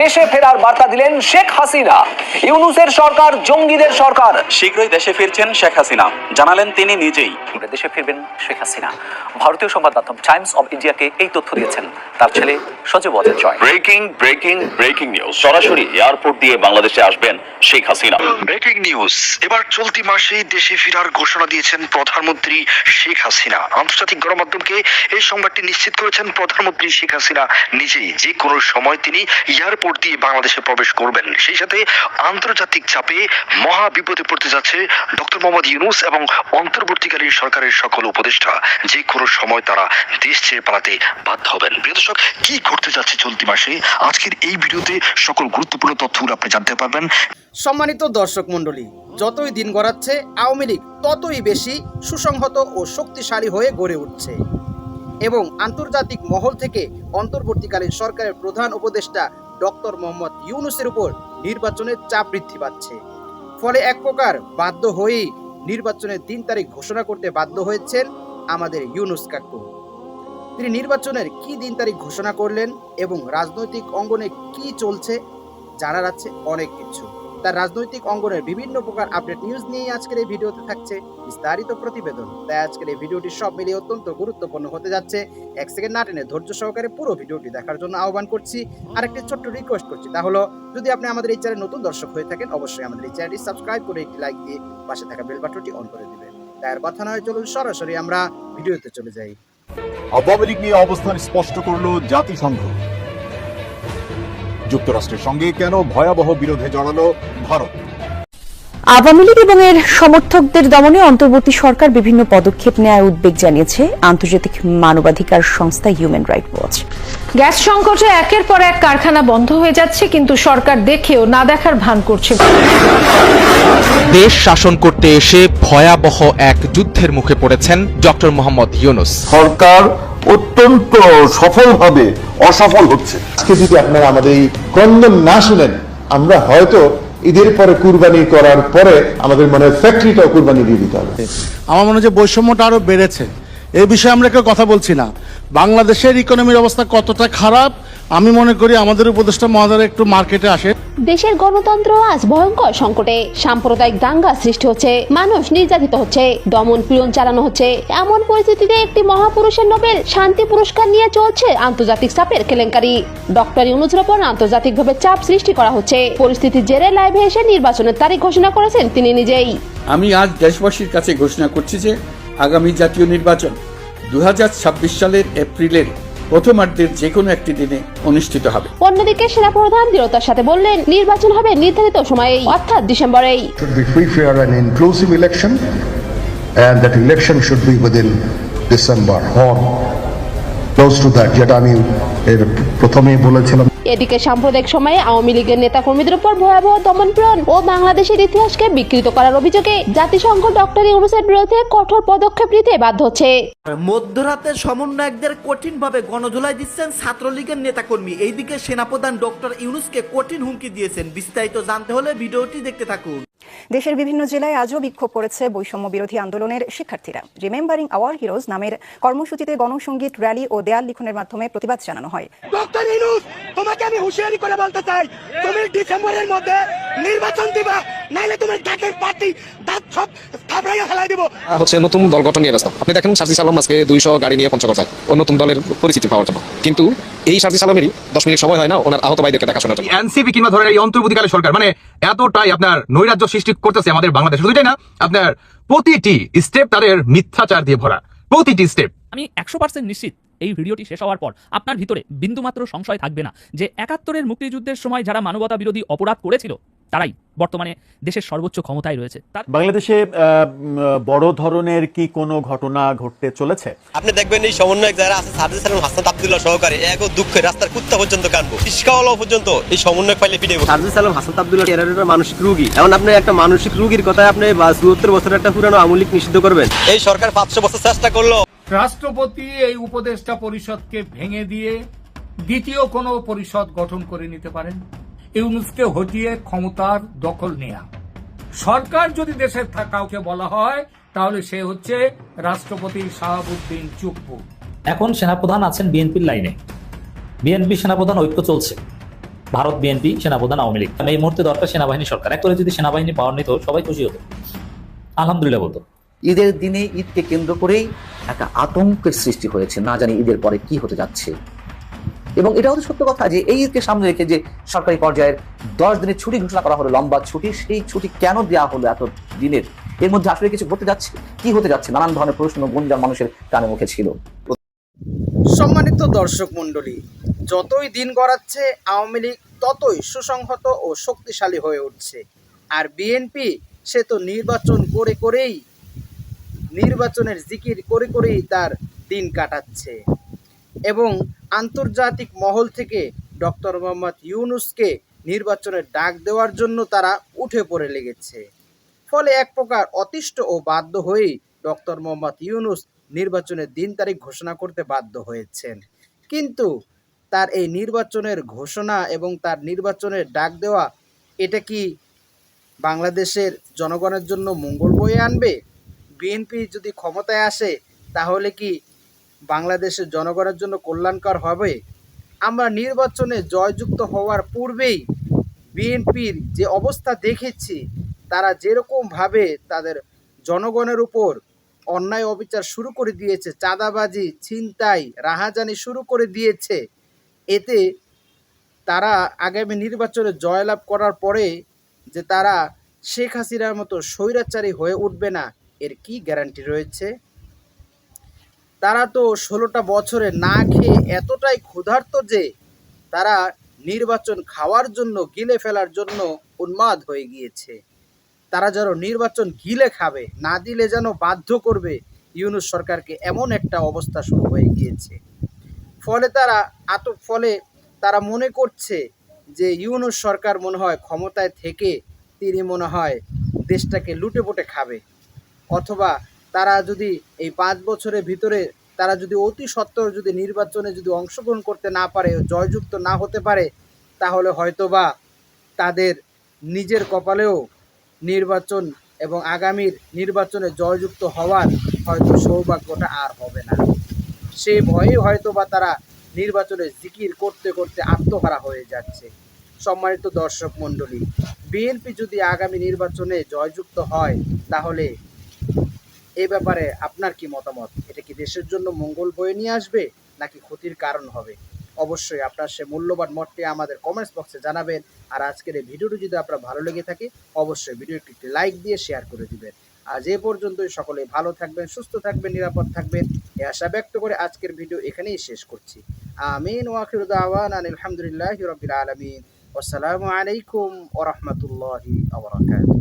দেশে ফেরার বার্তা দিলেন শেখ হাসিনা। ইউনূসের সরকার জঙ্গিদের সরকার। শীঘ্রই দেশে ফিরছেন শেখ হাসিনা, জানালেন তিনি নিজেই। দেশে ফিরবেন শেখ হাসিনা। ভারতীয় সংবাদ মাধ্যম টাইমস অব ইন্ডিয়াকে এই তথ্য দিয়েছেন তার ছেলে সজীব ওয়াজেদ জয়। ব্রেকিং নিউজ, সরাসরি এয়ারপোর্ট দিয়ে বাংলাদেশে আসবেন শেখ হাসিনা। ব্রেকিং নিউজ, এবার চলতি মাসেই দেশে ফেরার ঘোষণা দিয়েছেন প্রধানমন্ত্রী শেখ হাসিনা। আন্তর্জাতিক গণমাধ্যমকে এই সংবাদটি নিশ্চিত করেছেন প্রধানমন্ত্রী শেখ হাসিনা নিজেই। যে কোনো সময় তিনি এয়ারপোর্ট দিয়ে বাংলাদেশে প্রবেশ করবেন। সেই সাথে আন্তর্জাতিক চাপে মহা বিপদে পড়তে যাচ্ছে ডক্টর মোহাম্মদ ইউনূস এবং অন্তর্বর্তীকালীন সরকারের সকল উপদেষ্টা। যে কোনো সময় তারা দেশ ছেড়ে পালাতে বাধ্য হবেন। প্রিয় দর্শক, কি ঘটতে যাচ্ছে চলতি মাসে, আজকের এই ভিডিওতে সকল গুরুত্বপূর্ণ তথ্যগুলো আপনি জানতে পারবেন। সম্মানিত দর্শক মণ্ডলী, যতই দিন গড়াচ্ছে আওয়ামী লীগ ততই বেশি সুসংহত ও শক্তিশালী হয়ে গড়ে উঠছে এবং আন্তর্জাতিক মহল থেকে অন্তর্বর্তীকালীন সরকারের প্রধান উপদেষ্টা ডক্টর মোহাম্মদ ইউনূসের উপর নির্বাচনের চাপ বৃদ্ধি পাচ্ছে। ফলে এক প্রকার বাধ্য হয়েই নির্বাচনের 3 তারিখ ঘোষণা করতে বাধ্য হয়েছেন আমাদের ইউনূস কাকু। তিনি নির্বাচনের কি 3 তারিখ ঘোষণা করলেন এবং রাজনৈতিক অঙ্গনে কি চলছে জানার আছে অনেক কিছু। তার রাজনৈতিক অঙ্গনের বিভিন্ন প্রকার আপডেট নিউজ নিয়ে আজকের এই ভিডিওতে থাকছে বিস্তারিত প্রতিবেদন। তাই আজকের এই ভিডিওটি সব মিলিয়ে অত্যন্ত গুরুত্বপূর্ণ হতে যাচ্ছে। 1 সেকেন্ড না টেনে ধৈর্য সহকারে পুরো ভিডিওটি দেখার জন্য আহ্বান করছি। আর একটি ছোট্ট রিকোয়েস্ট করছি, তা হলো যদি আপনি আমাদের এই চ্যানেলে নতুন দর্শক হয়ে থাকেন, অবশ্যই আমাদের এই চ্যানেলটি সাবস্ক্রাইব করে একটি লাইক দিয়ে পাশে থাকা বেল বাটনটি অন করে দিবেন। তাই আর কথা নয়, চলুন সরাসরি আমরা ভিডিওতে চলে যাই। আওয়ামী লীগ নিয়ে অবস্থান স্পষ্ট করল জাতিসংঘ। যুক্তরাষ্ট্রের সঙ্গে কেন ভয়াবহ বিরোধে জড়ালো ভারত? আওয়ামী লীগ এবং এর সমর্থকদের দমনে অন্তর্বর্তী সরকার বিভিন্ন পদক্ষেপ নেওয়ার উদ্বেগ জানিয়েছে আন্তর্জাতিক মানবাধিকার সংস্থা হিউম্যান রাইটস ওয়াচ। গ্যাস সংকটে একের পর এক কারখানা বন্ধ হয়ে যাচ্ছে, কিন্তু সরকার দেখেও না দেখার ভান করছে। দেশ শাসন করতে এসে ভয়াবহ এক যুদ্ধের মুখে পড়েছেন ডক্টর মোহাম্মদ ইউনূস। সরকার অত্যন্ত সফলভাবে অসফল হচ্ছে। আজকে যদি আপনারা আমাদের এই ক্রন্দন না শুনেন, আমরা হয়তো ঈদের পরে কুরবানি করার পরে আমাদের মনে হয় ফ্যাক্টরিটাও কুরবানি দিয়ে দিতে হবে। আমার মনে হয় যে বৈষম্যটা আরো বেড়েছে, এই বিষয়ে আমরা কেউ কথা বলছি না। বাংলাদেশের ইকোনমির অবস্থা কতটা খারাপ, আমি মনে করি আমাদের উপদেষ্টা মহোদয় একটু মার্কেটে আসে। দেশের গণতন্ত্র আজ ভয়ঙ্কর সংকটে। সাম্প্রদায়িক দাঙ্গা সৃষ্টি হচ্ছে, মানুষ নির্যাতিত হচ্ছে, দমন পীড়ন চালানো হচ্ছে। এমন পরিস্থিতিতে একটি মহাপুরুষের নোবেল শান্তি পুরস্কার নিয়ে চলছে আন্তর্জাতিক চাপের কেলেঙ্কারি। ডক্টর ইউনূসের উপর আন্তর্জাতিকভাবে চাপ সৃষ্টি করা হচ্ছে। পরিস্থিতির জেরে লাইভে এসে নির্বাচনের তারিখ ঘোষণা করেছেন তিনি নিজেই। আমি আজ দেশবাসীর কাছে ঘোষণা করছি যে আগামী জাতীয় নির্বাচন 2026 সালের এপ্রিলের প্রথমার্ধের যে কোনো একটি দিনে অনুষ্ঠিত হবে। অন্যদিকে সেনাপ্রধান দৃঢ়তার সাথে বললেন নির্বাচন হবে নির্ধারিত সময়েই, অর্থাৎ ডিসেম্বরেই। Should be free, fair and inclusive election, and that election should be within December or close to that, যেটা আমি এর প্রথমেই বলেছিলাম। এদিকে সাম্প্রদায়িক সময়ে আওয়ামী লীগের নেতা কর্মীদের উপর ভয়াবহ দমনপীড়ন ও বাংলাদেশের ইতিহাসকে বিকৃত করার অভিযোগে জাতিসংঘ ডক্টর ইউনূসের বিরুদ্ধে কঠোর পদক্ষেপ নিতে বাধ্য হচ্ছে। মধ্যরাতের সমন্বয়কদের কঠিনভাবে গণধোলাই দিচ্ছেন ছাত্রলীগের নেতাকর্মী। এইদিকে সেনাপ্রধান ডক্টর ইউনূসকে কঠিন হুমকি দিয়েছেন। বিস্তারিত জানতে হলে ভিডিওটি দেখতে থাকুন। দেশের বিভিন্ন জেলায় আজও বিক্ষোভ করেছে বৈষম্য বিরোধী আন্দোলনের শিক্ষার্থীরা। রিমেম্বারিং আওয়ার হিরোজ নামের কর্মসূচিতে গণসঙ্গীত, র্যালি ও দেয়াল লিখনের মাধ্যমে প্রতিবাদ জানানো হয়। ডক্টর ইউনূস, তোমাকে আমি হুঁশিয়ারি করে বলতে চাই, তুমি ডিসেম্বরের মধ্যে নির্বাচন দিবা, নাইলে তুমি ডাকের পার্টি দাঁত সব থাবড়াইয়া ফেলাই দিব। হচ্ছে নতুন দল গঠন নিয়ে ব্যস্ত। আপনি দেখেন সার্জিস আলম আজকে 200 গাড়ি নিয়ে পঞ্চগড় যায় ও নতুন দলের পরিচিতি পাওয়ার জন্য, কিন্তু এই সার্জিস আলমেরই 10 মিনিট সময় হয় না ওনার আহত ভাইদেরকে দেখাশোনার জন্য। এনসিপি কিংবা ধরেন এই অন্তর্বর্তীকালীন সরকার মানে এতটাই আপনার নৈরাজ্য সৃষ্টি করতেছে আমাদের বাংলাদেশ। শুধু এটাই না, আপনার প্রতিটি স্টেপ তাদের মিথ্যাচার দিয়ে ভরা, প্রতিটি স্টেপ। আমি 100% নিশ্চিত এই ভিডিওটি শেষ হওয়ার পর আপনার ভিতরে বিন্দুমাত্র সংশয় থাকবে না যে 71-এর মুক্তিযুদ্ধের সময় যারা মানবতা বিরোধী অপরাধ করেছিল তারাই বর্তমানে দেশের সর্বোচ্চ ক্ষমতায় রয়েছে। বাংলাদেশে বড় ধরনের কি কোনো ঘটনা ঘটতে চলেছে? আপনি দেখবেন এই সমন্বয়ক যারা আছে সার্জিস আলম, হাসান আব্দুল্লাহ সহকারে এক দুঃখে রাস্তার কুত্তা পর্যন্ত কানবো, রিস্কাওয়ালা পর্যন্ত এই সমন্বয়ক পাইলে পিটে। সার্জিস আলম, হাসান আব্দুল্লাহ টেররিস্ট, মানসিক রোগী। এখন আপনি একটা মানসিক রোগীর কথায় আপনি 74 বছরের একটা পুরানো আওয়ামী লীগ নিষিদ্ধ করবেন? এই সরকার 500 বছর চেষ্টা করলো। রাষ্ট্রপতি এই উপদেষ্টা পরিষদকে ভেঙে দিয়ে দ্বিতীয় কোনো পরিষদ গঠন করে নিতে পারেন। ইউনূসকে হটিয়ে ক্ষমতার দখল নেয়া। সরকার যদি দেশের কাউকে বলা হয় তাহলে সে হচ্ছে রাষ্ট্রপতি শাহাবুদ্দিন চুপ্পু। এখন সেনাপ্রধান আছেন বিএনপির লাইনে, বিএনপি সেনাপ্রধান ঐক্য চলছে। ভারত বিএনপি, সেনাপ্রধান আওয়ামী লীগ। এই মুহূর্তে দরকার সেনাবাহিনী সরকার। একবারে যদি সেনাবাহিনী পাওয়ার নিত সবাই খুশি হতো, আলহামদুলিল্লাহ বলতো। ঈদের দিনে ঈদকে কেন্দ্র করেই একটা আতঙ্কের সৃষ্টি হয়েছে, না জানি ঈদের পরে কি হতে যাচ্ছে। এবং এটাও তো সত্য কথা যে এই ঈদকে সামনে রেখে যে সরকারি পর্যায়ের 10 দিনের ছুটি ঘোষণা করা হলো, লম্বা ছুটি, সেই ছুটি কেন দেওয়া হলো এত দিনের? এর মধ্যে আসলে কিছু ঘটতে যাচ্ছে, কি হতে যাচ্ছে? নানান ধরনের প্রশ্ন গুঞ্জন মানুষের কানে মুখে ছিল। সম্মানিত দর্শক মণ্ডলী, যতই দিন গড়াচ্ছে আওয়ামী লীগ ততই সুসংহত ও শক্তিশালী হয়ে উঠছে। আর বিএনপি সে তো নির্বাচন করে করেই, নির্বাচনের জিকির করে করেই তার দিন কাটাচ্ছে। এবং আন্তর্জাতিক মহল থেকে ডক্টর মোহাম্মদ ইউনূসকে নির্বাচনের ডাক দেওয়ার জন্য তারা উঠে পড়ে লেগেছে। ফলে এক প্রকার অতিষ্ঠ ও বাধ্য হয়েই ডক্টর মোহাম্মদ ইউনূস নির্বাচনের দিন তারিখ ঘোষণা করতে বাধ্য হয়েছেন। কিন্তু তার এই নির্বাচনের ঘোষণা এবং তার নির্বাচনের ডাক দেওয়া, এটা কি বাংলাদেশের জনগণের জন্য মঙ্গল বয়ে আনবে? বিএনপি যদি ক্ষমতায় আসে তাহলে কি বাংলাদেশের জনগণের জন্য কল্যাণকর হবে? আমরা নির্বাচনে জয়যুক্ত হওয়ার পূর্বেই বিএনপির যে অবস্থা দেখেছি, তারা যেরকমভাবে তাদের জনগণের উপর অন্যায় অবিচার শুরু করে দিয়েছে, চাঁদাবাজি, ছিনতাই, রাহাজানি শুরু করে দিয়েছে, এতে তারা আগামী নির্বাচনে জয়লাভ করার পরে যে তারা শেখ হাসিনার মতো স্বৈরাচারী হয়ে উঠবে না, এর কি গ্যারান্টি রয়েছে? তারা তো 16টা বছরে না খেয়ে এতটাই ক্ষুধার্ত যে তারা নির্বাচন খাওয়ার জন্য, গিলে ফেলার জন্য উন্মাদ হয়ে গিয়েছে। তারা যেন নির্বাচন গিলে খাবে, না দিলে যেন বাধ্য করবে ইউনূস সরকারকে, এমন একটা অবস্থা শুরু হয়ে গিয়েছে। ফলে তারা মনে করছে যে ইউনূস সরকার মনে হয় ক্ষমতায় থেকে তিনি মনে হয় দেশটাকে লুটেপুটে খাবে, অথবা তারা যদি এই 5 বছরের ভিতরে তারা যদি অতি সত্বর যদি নির্বাচনে যদি অংশগ্রহণ করতে না পারে, জয়যুক্ত না হতে পারে, তাহলে হয়তোবা তাদের নিজের কপালেও নির্বাচন এবং আগামীর নির্বাচনে জয়যুক্ত হওয়ার হয়তো সৌভাগ্যটা আর হবে না। সে ভয়ে হয়তোবা তারা নির্বাচনে জিকির করতে করতে আত্মহারা হয়ে যাচ্ছে। সম্মানিত দর্শক মণ্ডলী, বিএনপি যদি আগামী নির্বাচনে জয়যুক্ত হয় তাহলে এই ব্যাপারে আপনার কি মতামত? এটা কি দেশের জন্য মঙ্গল বয়ে নিয়ে আসবে নাকি ক্ষতির কারণ হবে? অবশ্যই আপনার সে মূল্যবান মতটি আমাদের কমেন্টস বক্সে জানাবেন। আর আজকের এই ভিডিওটি যদি আপনার ভালো লেগে থাকে অবশ্যই ভিডিওটি একটি লাইক দিয়ে শেয়ার করে দিবেন। আজ এ পর্যন্তই, সকলে ভালো থাকবেন, সুস্থ থাকবেন, নিরাপদ থাকবেন এই আশা ব্যক্ত করে আজকের ভিডিও এখানেই শেষ করছি। আমিন ওয়া আখিরু দাওয়ানা আলহামদুলিল্লাহি রাব্বিল আলামিন। আসসালামু আলাইকুম ওয়া রাহমাতুল্লাহি ওয়া বারাকাতুহু।